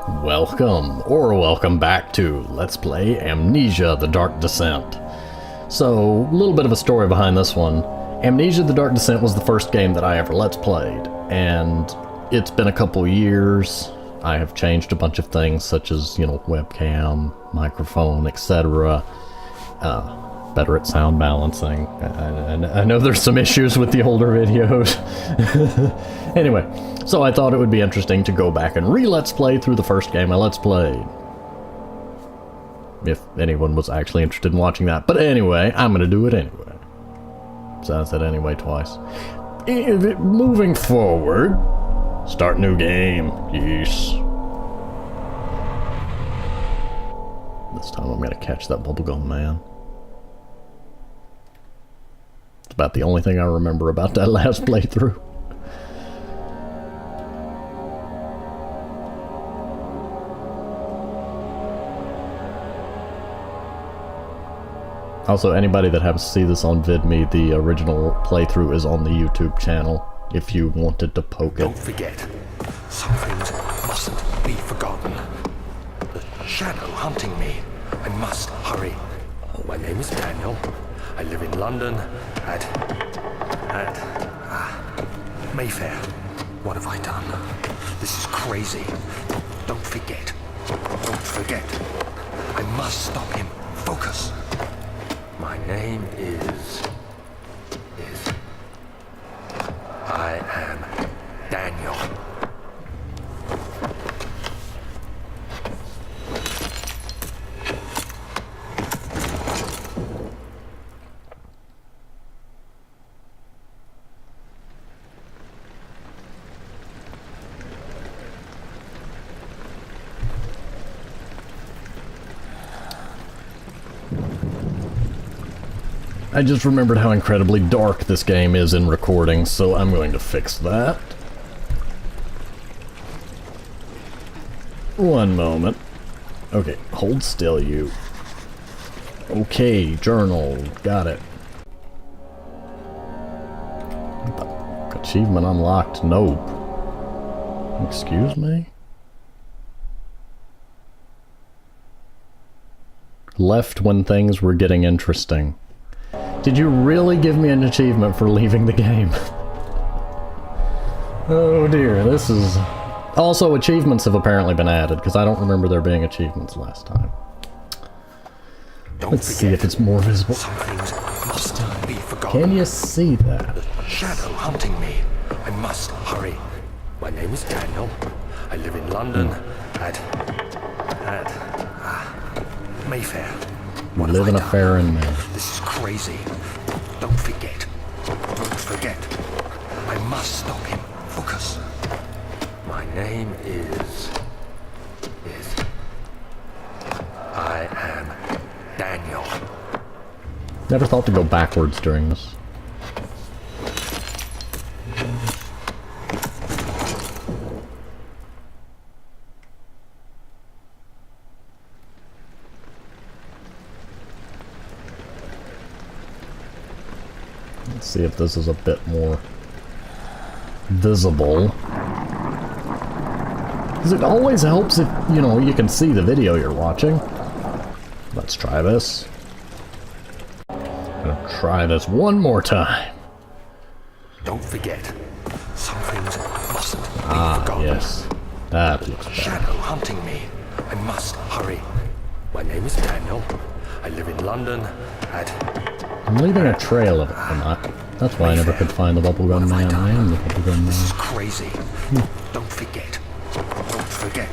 Welcome back to Let's Play Amnesia: The Dark Descent. So, a little bit of a story behind this one. Amnesia: The Dark Descent was the first game that I ever Let's Played, and it's been a couple years. I have changed a bunch of things, such as, webcam, microphone, etc. Better at sound balancing. I know there's some issues with the older videos. Anyway, so I thought it would be interesting to go back and re-Let's Play through the first game I Let's Played. If anyone was actually interested in watching that. But anyway, I'm gonna do it anyway. So I said anyway twice. Moving forward. Start new game. Yes. This time I'm gonna catch that bubblegum man. It's about the only thing I remember about that last playthrough. Also, anybody that happens to see this on VidMe, the original playthrough is on the YouTube channel, if you wanted to poke it. Don't forget, some things mustn't be forgotten. The shadow hunting me. I must hurry. My name is Daniel. I live in London at Mayfair. What have I done? This is crazy. Don't forget. Don't forget. I must stop him. Focus. My name is I am Daniel. I just remembered how incredibly dark this game is in recording, so I'm going to fix that. One moment. Okay, hold still, you. Okay, journal. Got it. Achievement unlocked. Nope. Excuse me? Left when things were getting interesting. Did you really give me an achievement for leaving the game? Oh dear, this is... Also, achievements have apparently been added, because I don't remember there being achievements last time. Let's see if it's more visible. Some things mustn't be forgotten. Can you see that? The shadow hunting me. I must hurry. My name is Daniel. I live in London at Mayfair. You live in a fair in there. This is crazy. Don't forget. Don't forget. I must stop him. Focus. My name is I am Daniel. Never thought to go backwards during this. Let's see if this is a bit more visible. Because it always helps if, you can see the video you're watching. Let's try this. I'm gonna try this one more time. Don't forget, some things mustn't be forgotten. Yes. That looks better. Shadow hunting me. I must hurry. My name is Daniel. I live in London I'm leaving a trail of it or not. That's why I never could find the bubblegum man. I am the bubblegum This is man. crazy. Don't forget. Don't forget.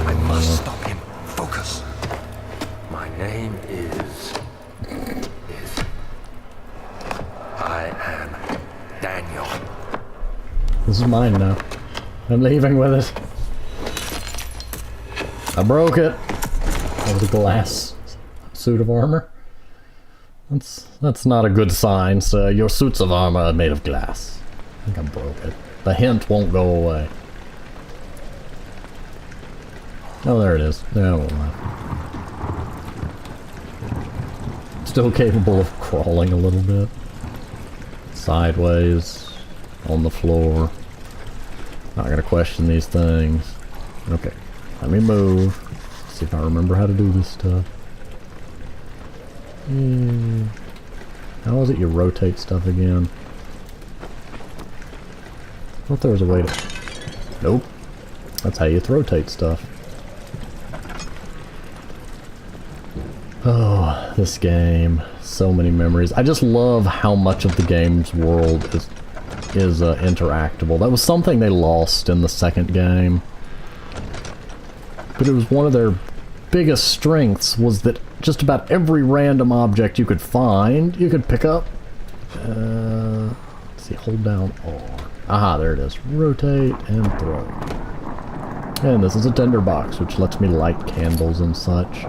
I must stop him. Focus. My name is I am Daniel. This is mine now. I'm leaving with it. I broke it. That was a glass suit of armor. That's not a good sign, so your suits of armor are made of glass. I think I broke it. The hint won't go away. Oh, there it is. There it won't laugh. Still capable of crawling a little bit. Sideways. On the floor. Not gonna question these things. Okay. Let me move. See if I remember how to do this stuff. How is it you rotate stuff again? I thought there was a way to... Nope. That's how you rotate stuff. Oh, this game. So many memories. I just love how much of the game's world is interactable. That was something they lost in the second game. But it was one of their biggest strengths, was that just about every random object you could find, you could pick up. Let's see, hold down R. Aha, there it is. Rotate and throw. And this is a tinderbox, which lets me light candles and such.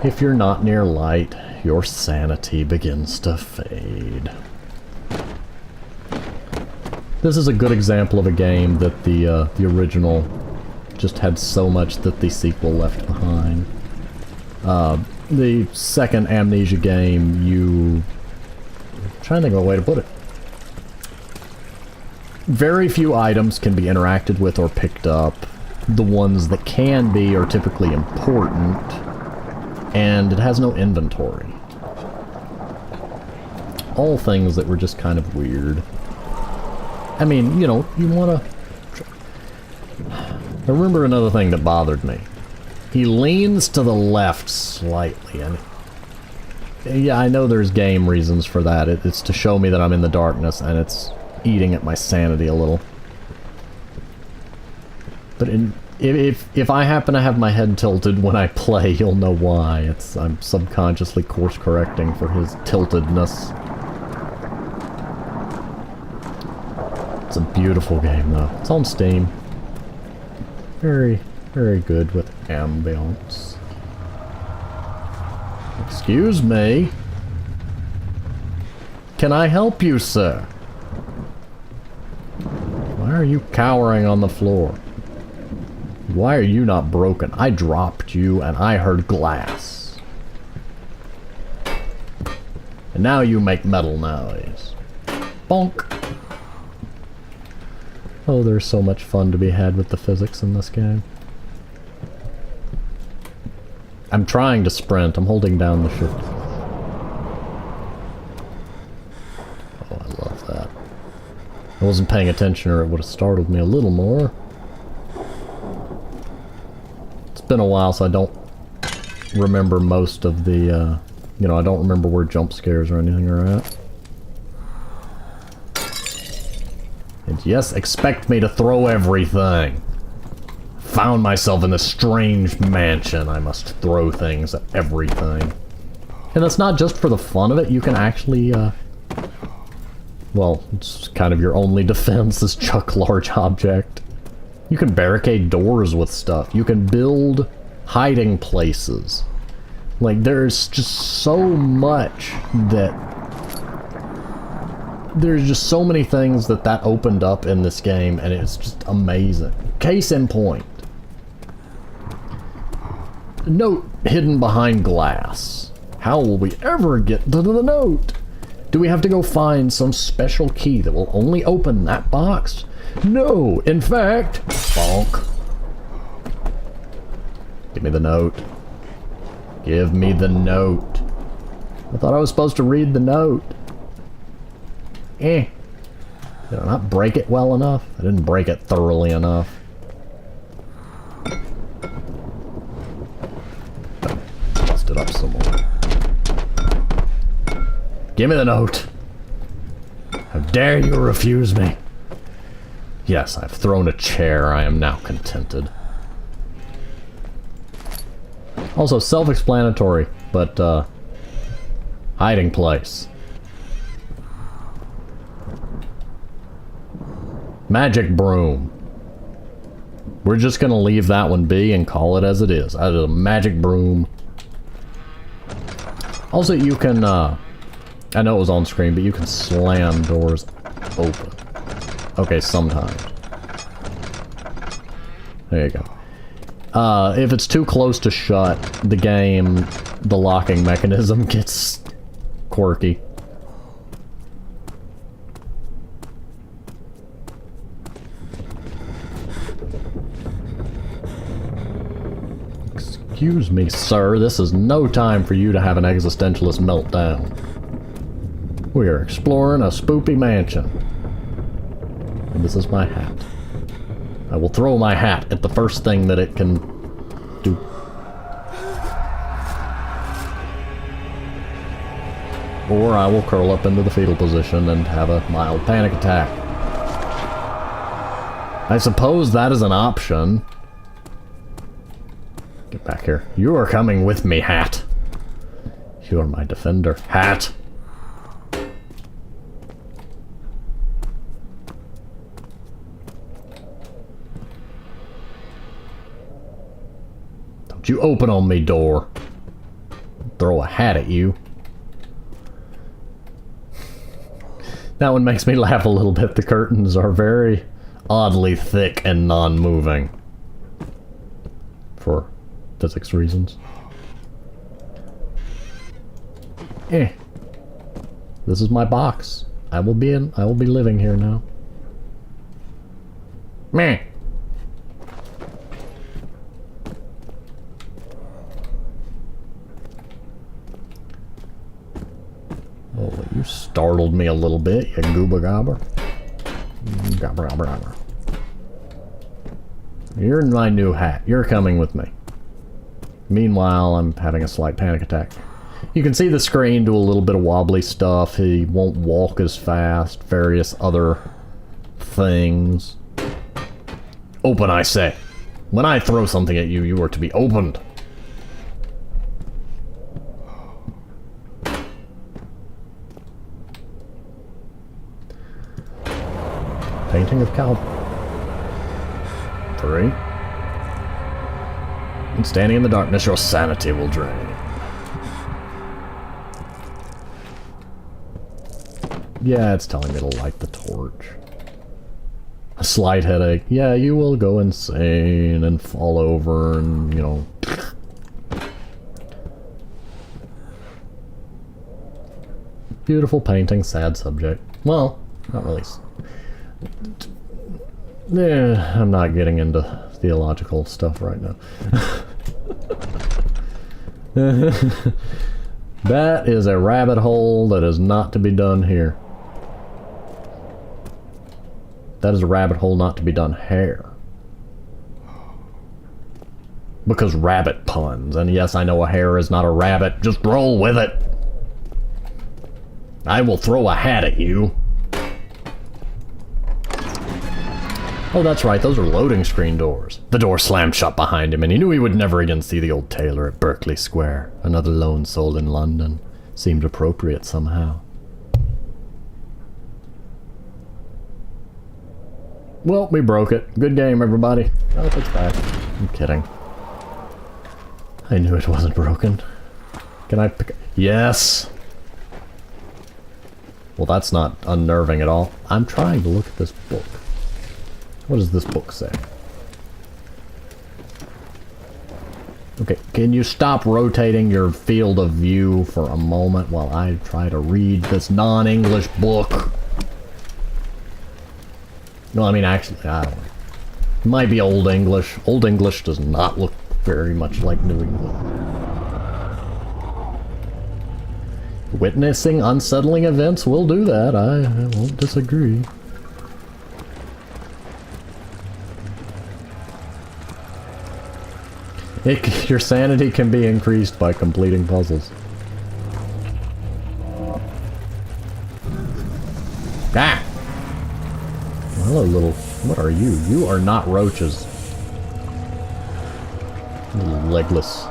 If you're not near light, your sanity begins to fade. This is a good example of a game that the original just had so much that the sequel left behind. The second Amnesia game, I'm trying to think of a way to put it. Very few items can be interacted with or picked up. The ones that can be are typically important, and it has no inventory. All things that were just kind of weird. I mean, you know, you want to... I remember another thing that bothered me. He leans to the left slightly, and yeah, I know there's game reasons for that. It's to show me that I'm in the darkness, and it's eating at my sanity a little. But if I happen to have my head tilted when I play, you'll know why. I'm subconsciously course correcting for his tiltedness. It's a beautiful game, though. It's on Steam. Very, very good with ambience. Excuse me. Can I help you, sir? Why are you cowering on the floor? Why are you not broken? I dropped you and I heard glass. And now you make metal noise. Bonk. Oh, there's so much fun to be had with the physics in this game. I'm trying to sprint. I'm holding down the shift. Oh, I love that. I wasn't paying attention or it would have startled me a little more. It's been a while, so I don't remember most of the, you know, I don't remember where jump scares or anything are at. And yes, expect me to throw everything. Found myself in this strange mansion. I must throw things at everything. And that's not just for the fun of it. You can actually, well, it's kind of your only defense is chuck large object. You can barricade doors with stuff. You can build hiding places. Like, there's just so much that... There's just so many things that opened up in this game, and it's just amazing. Case in point. Note hidden behind glass. How will we ever get to the note? Do we have to go find some special key that will only open that box? No, in fact... Bonk. Give me the note. Give me the note. I thought I was supposed to read the note. Did I not break it well enough? I didn't break it thoroughly enough. Bust it up some more. Give me the note. How dare you refuse me? Yes, I've thrown a chair. I am now contented. Also, self-explanatory, but, hiding place. Magic broom. We're just gonna leave that one be and call it as it is. That is a magic broom. Also, you can, I know it was on screen, but you can slam doors open. Okay, sometimes. There you go. If it's too close to shut, the game, the locking mechanism gets quirky. Excuse me, sir. This is no time for you to have an existentialist meltdown. We are exploring a spoopy mansion. And this is my hat. I will throw my hat at the first thing that it can do. Or I will curl up into the fetal position and have a mild panic attack. I suppose that is an option. Get back here. You are coming with me, hat. You are my defender, hat. Don't you open on me, door. Throw a hat at you. That one makes me laugh a little bit. The curtains are very oddly thick and non-moving. For physics reasons. This is my box. I will be living here now. Meh. Oh, you startled me a little bit, you gooba gobber. Gobber, gobber, gobber. You're in my new hat. You're coming with me. Meanwhile, I'm having a slight panic attack. You can see the screen do a little bit of wobbly stuff. He won't walk as fast. Various other things. Open, I say. When I throw something at you, you are to be opened. Painting of cow. 3. And standing in the darkness, your sanity will drain. Yeah, it's telling me to light the torch. A slight headache. Yeah, you will go insane and fall over and, you know... Beautiful painting, sad subject. Well, not really... Yeah, I'm not getting into theological stuff right now. That is a rabbit hole that is not to be done here. That is a rabbit hole not to be done here. Because rabbit puns, and yes, I know a hare is not a rabbit, just roll with it. I will throw a hat at you. Oh, that's right, those are loading screen doors. The door slammed shut behind him, and he knew he would never again see the old tailor at Berkeley Square. Another lone soul in London. Seemed appropriate somehow. Well, we broke it. Good game, everybody. Oh, it's back. I'm kidding. I knew it wasn't broken. Can I pick... Yes! Well, that's not unnerving at all. I'm trying to look at this book. What does this book say? Okay, can you stop rotating your field of view for a moment while I try to read this non-English book? No, I mean, actually, I don't know. It might be Old English. Old English does not look very much like New England. Witnessing unsettling events will do that. I won't disagree. Your sanity can be increased by completing puzzles. Ah! Hello, little... What are you? You are not roaches. Little legless.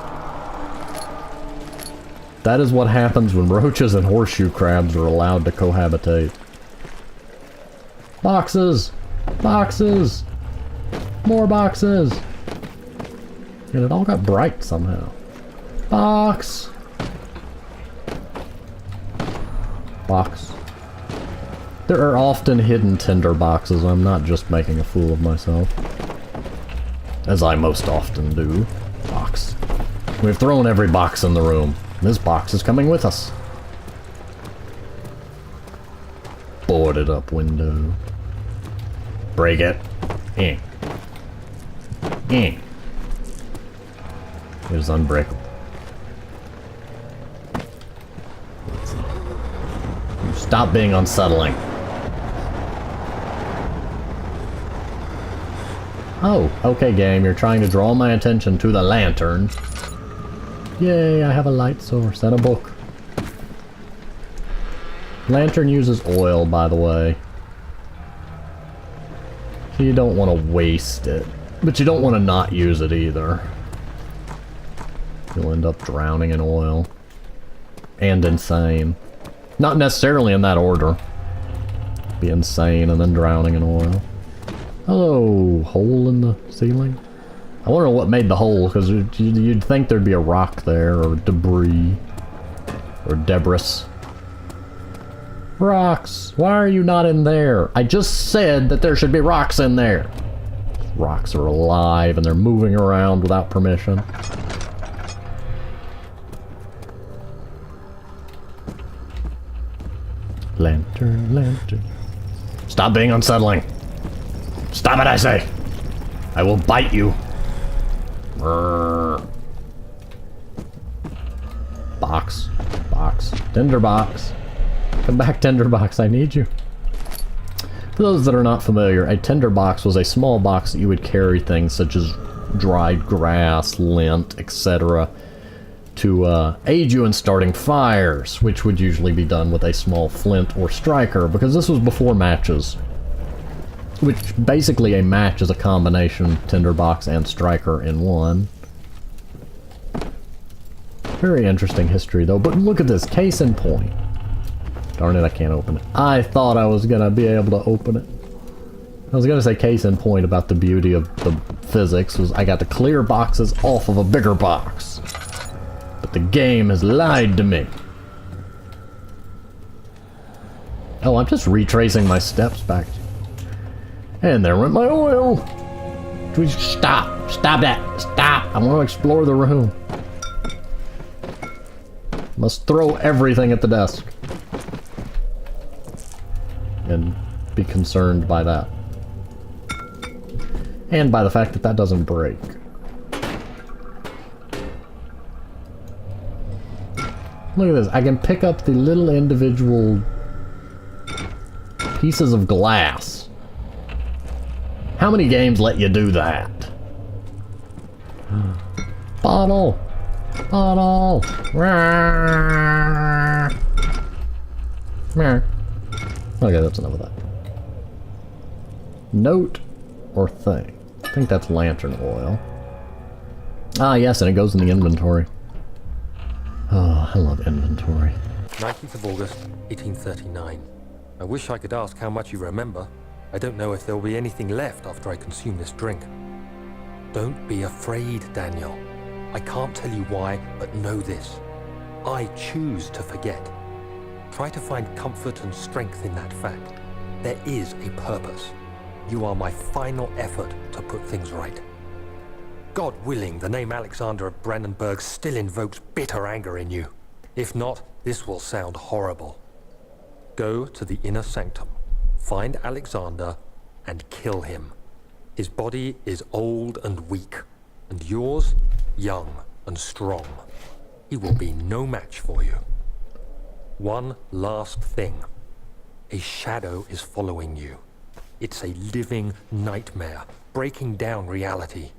That is what happens when roaches and horseshoe crabs are allowed to cohabitate. Boxes! Boxes! More boxes! And it all got bright somehow. Box! Box. There are often hidden tinder boxes. I'm not just making a fool of myself. As I most often do. Box. We've thrown every box in the room. This box is coming with us. Boarded up window. Break it. Eh. Eh. It is unbreakable. Stop being unsettling. Oh, okay game, you're trying to draw my attention to the lantern. Yay, I have a light source and a book. Lantern uses oil, by the way. So you don't want to waste it. But you don't want to not use it either. You'll end up drowning in oil. And insane. Not necessarily in that order. Be insane and then drowning in oil. Hello, hole in the ceiling? I wonder what made the hole, because you'd think there'd be a rock there, or debris. Or debris. Rocks! Why are you not in there? I just said that there should be rocks in there! Rocks are alive and they're moving around without permission. Lantern, lantern. Stop being unsettling! Stop it, I say! I will bite you! Brrr. Box. Box. Tinderbox. Come back, Tinderbox, I need you. For those that are not familiar, a tinderbox was a small box that you would carry things such as dried grass, lint, etc. to aid you in starting fires, which would usually be done with a small flint or striker, because this was before matches. Which, basically a match is a combination tinderbox and striker in one. Very interesting history though, but look at this, case in point. Darn it, I can't open it. I thought I was gonna be able to open it. I was gonna say case in point about the beauty of the physics was I got the clear boxes off of a bigger box. But the game has lied to me. Oh, I'm just retracing my steps back. And there went my oil! Stop! Stop that! Stop! I want to explore the room. Must throw everything at the desk. And be concerned by that. And by the fact that that doesn't break. Look at this. I can pick up the little individual pieces of glass. How many games let you do that? Bottle! Bottle! Okay, that's enough of that. Note or thing. I think that's lantern oil. Ah, yes, and it goes in the inventory. Oh, I love inventory. 19th of August, 1839. I wish I could ask how much you remember. I don't know if there will be anything left after I consume this drink. Don't be afraid, Daniel. I can't tell you why, but know this. I choose to forget. Try to find comfort and strength in that fact. There is a purpose. You are my final effort to put things right. God willing, the name Alexander of Brandenburg still invokes bitter anger in you. If not, this will sound horrible. Go to the inner sanctum, find Alexander, and kill him. His body is old and weak, and yours, young and strong. He will be no match for you. One last thing. A shadow is following you. It's a living nightmare, breaking down reality.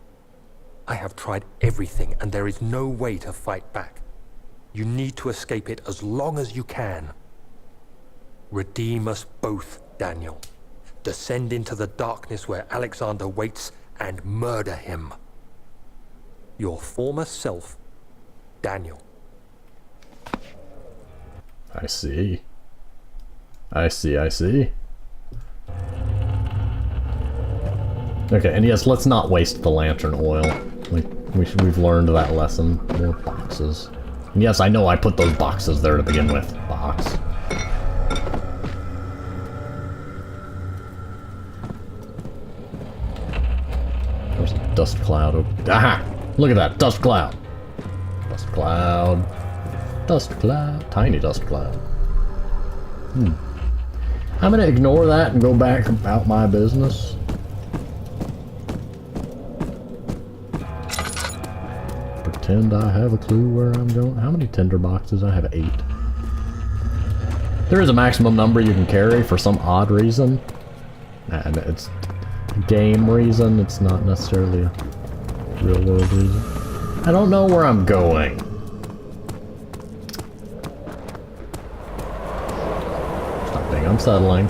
I have tried everything, and there is no way to fight back. You need to escape it as long as you can. Redeem us both, Daniel. Descend into the darkness where Alexander waits and murder him. Your former self, Daniel. I see. I see, I see. Okay, and yes, let's not waste the lantern oil. We've learned that lesson. More boxes. And yes, I know I put those boxes there to begin with. Box. There's a dust cloud. Aha! Look at that, dust cloud. Dust cloud. Dust cloud. Tiny dust cloud. I'm gonna ignore that and go back about my pretend I have a clue where I'm going. How many tinder boxes? I have 8. There is a maximum number you can carry for some odd reason. And it's a game reason. It's not necessarily a real world reason. I don't know where I'm going. Stop being unsettling.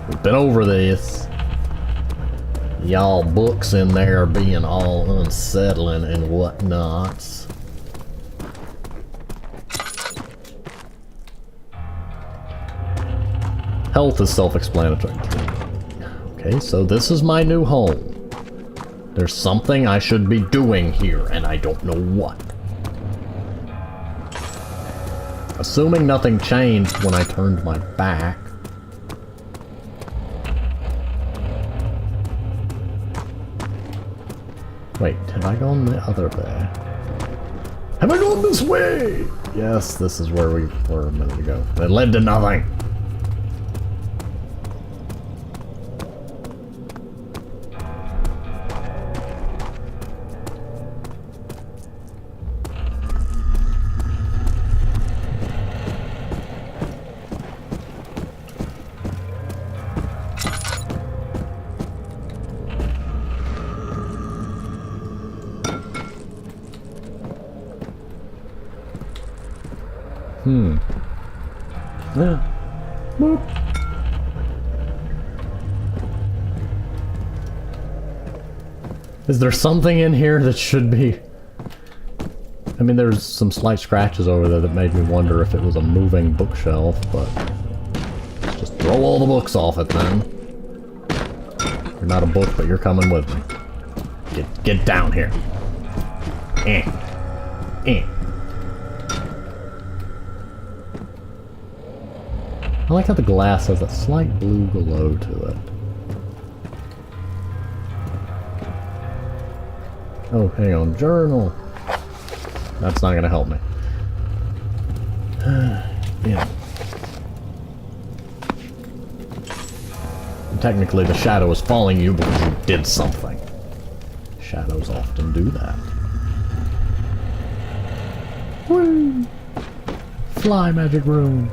We've been over this. Y'all books in there being all unsettling and whatnots. Health is self-explanatory. Okay, so this is my new home. There's something I should be doing here, and I don't know what. Assuming nothing changed when I turned my back. Wait, have I gone the other way? Have I gone this way? Yes, this is where we were a minute ago. It led to nothing. Yeah. Boop. Is there something in here that should be... I mean, there's some slight scratches over there that made me wonder if it was a moving bookshelf, but... Let's just throw all the books off it, then. You're not a book, but you're coming with me. Get down here. I like how the glass has a slight blue glow to it. Oh, hang on. Journal. That's not gonna help me. Yeah. And technically, the shadow is following you because you did something. Shadows often do that. Whee! Fly, magic room.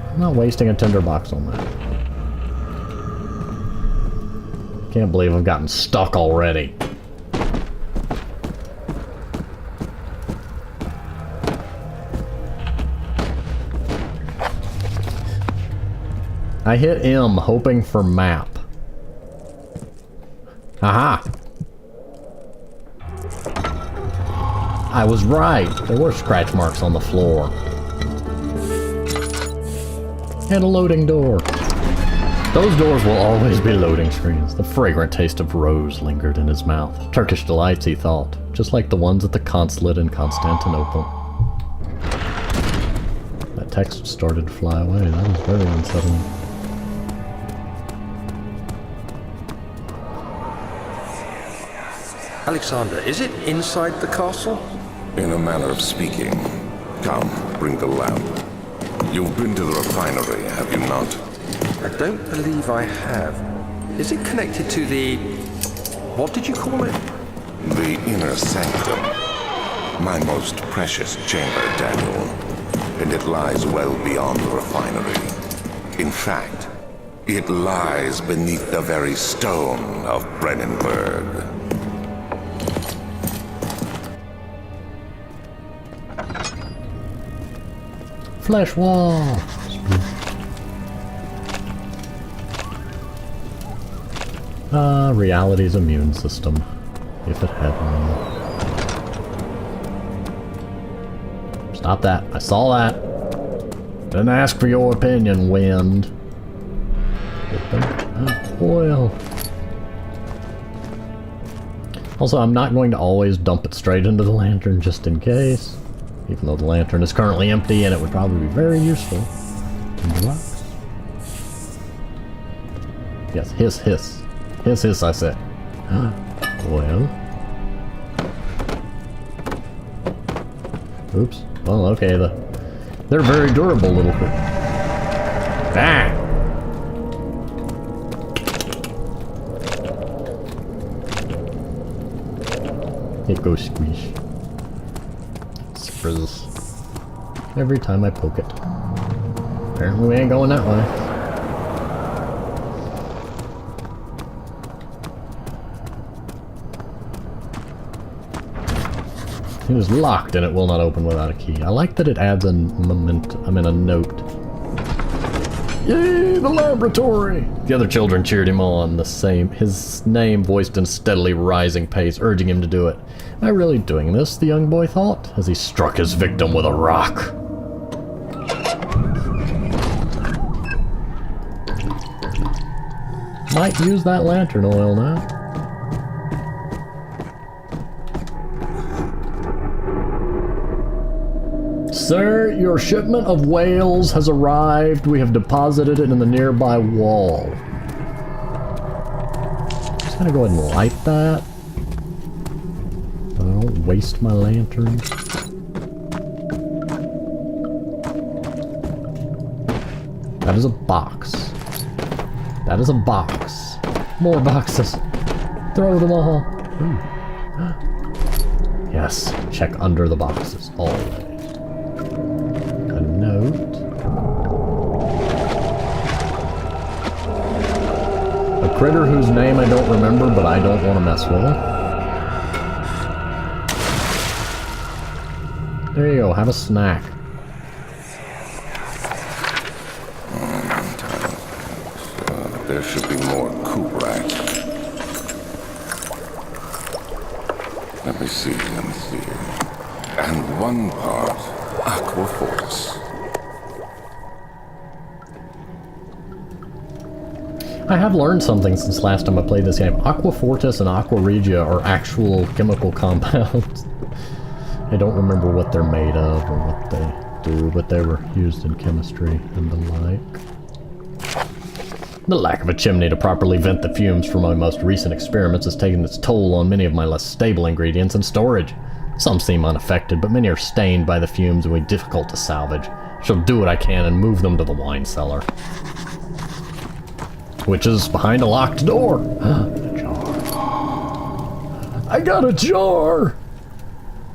I'm not wasting a tinderbox on that. Can't believe I've gotten stuck already. I hit M hoping for map. Aha! I was right. There were scratch marks on the floor. And a loading door. Those doors will always be loading screens. The fragrant taste of rose lingered in his mouth. Turkish delights, he thought. Just like the ones at the consulate in Constantinople. That text started to fly away. That was very unsettling. Alexander, is it inside the castle? In a manner of speaking. Come, bring the lamp. You've been to the refinery, have you not? I don't believe I have. Is it connected to the... what did you call it? The inner sanctum. My most precious chamber, Daniel. And it lies well beyond the refinery. In fact, it lies beneath the very stone of Brennenburg. Flesh wall! Reality's immune system. If it had one. Stop that. I saw that. Didn't ask for your opinion, wind. Oil. Also, I'm not going to always dump it straight into the lantern just in case. Even though the lantern is currently empty and it would probably be very useful. In the rocks. Yes, hiss, hiss. Hiss, hiss, I said. Well. Oops. Well, okay, they're very durable little creatures. Ah! It goes squish. freezes. Every time I poke it. Apparently we ain't going that way. It is locked and it will not open without a key. I like that it adds a a note. Yay, the laboratory! The other children cheered him on, his name voiced in a steadily rising pace, urging him to do it. Am I really doing this, the young boy thought, as he struck his victim with a rock. Might use that lantern oil now. Sir, your shipment of whales has arrived. We have deposited it in the nearby wall. Just gonna go ahead and light that. I don't waste my lantern. That is a box. That is a box. More boxes. Throw them all. Ooh. Yes, check under the boxes always. A note. A critter whose name I don't remember, but I don't want to mess with. There you go, have a snack. There should be more coop rack. Let me see. And one part Aquafortis. I have learned something since last time I played this game. Aquafortis and Aqua Regia are actual chemical compounds. I don't remember what they're made of or what they do, but they were used in chemistry and the like. The lack of a chimney to properly vent the fumes from my most recent experiments has taken its toll on many of my less stable ingredients in storage. Some seem unaffected, but many are stained by the fumes and will be difficult to salvage. I shall do what I can and move them to the wine cellar, which is behind a locked door. A jar. I got a jar!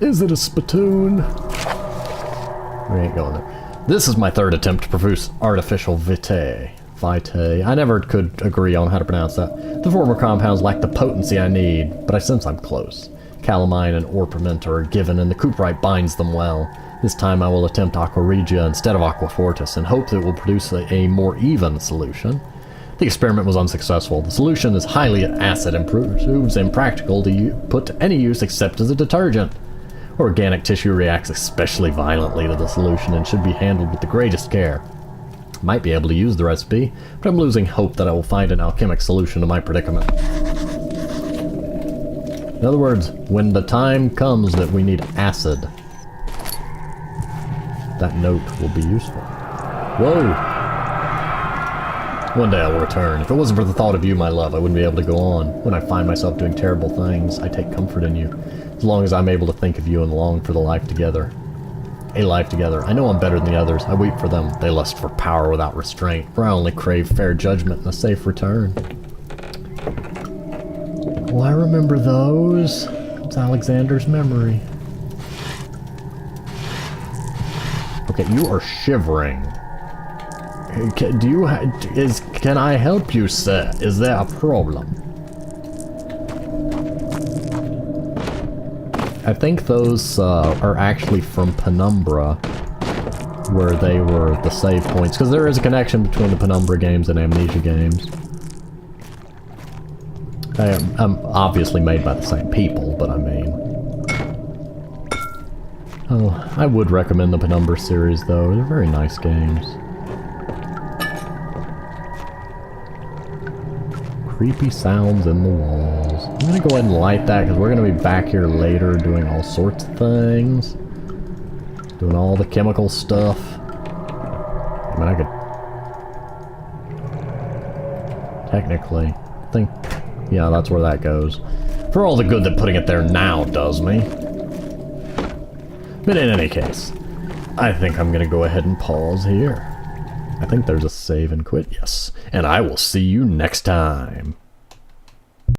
Is it a spittoon? We ain't going there. This is my third attempt to produce artificial vitae. I never could agree on how to pronounce that. The former compounds lack the potency I need, but I sense I'm close. Calamine and orpiment are given, and the cuprite binds them well. This time I will attempt Aqua Regia instead of Aquafortis, and hope that it will produce a more even solution. The experiment was unsuccessful. The solution is highly acid and proves impractical to put to any use except as a detergent. Organic tissue reacts especially violently to the solution and should be handled with the greatest care. Might be able to use the recipe, but I'm losing hope that I will find an alchemic solution to my predicament. In other words, when the time comes that we need acid, that note will be useful. Whoa! One day I will return. If it wasn't for the thought of you, my love, I wouldn't be able to go on. When I find myself doing terrible things, I take comfort in you. As long as I'm able to think of you and long for the life together. A life together. I know I'm better than the others. I weep for them. They lust for power without restraint, for I only crave fair judgment and a safe return. Oh, I remember those. It's Alexander's memory. Okay, you are shivering. Can I help you, sir? Is there a problem? I think those are actually from Penumbra, where they were the save points, because there is a connection between the Penumbra games and Amnesia games. I'm obviously made by the same people, but I mean... Oh, I would recommend the Penumbra series, though. They're very nice games. Creepy sounds in the walls. I'm gonna go ahead and light that because we're gonna be back here later doing all sorts of things. Doing all the chemical stuff. I mean, I could... Technically, I think... Yeah, that's where that goes. For all the good that putting it there now does me. But in any case, I think I'm gonna go ahead and pause here. I think there's a save and quit, yes. And I will see you next time.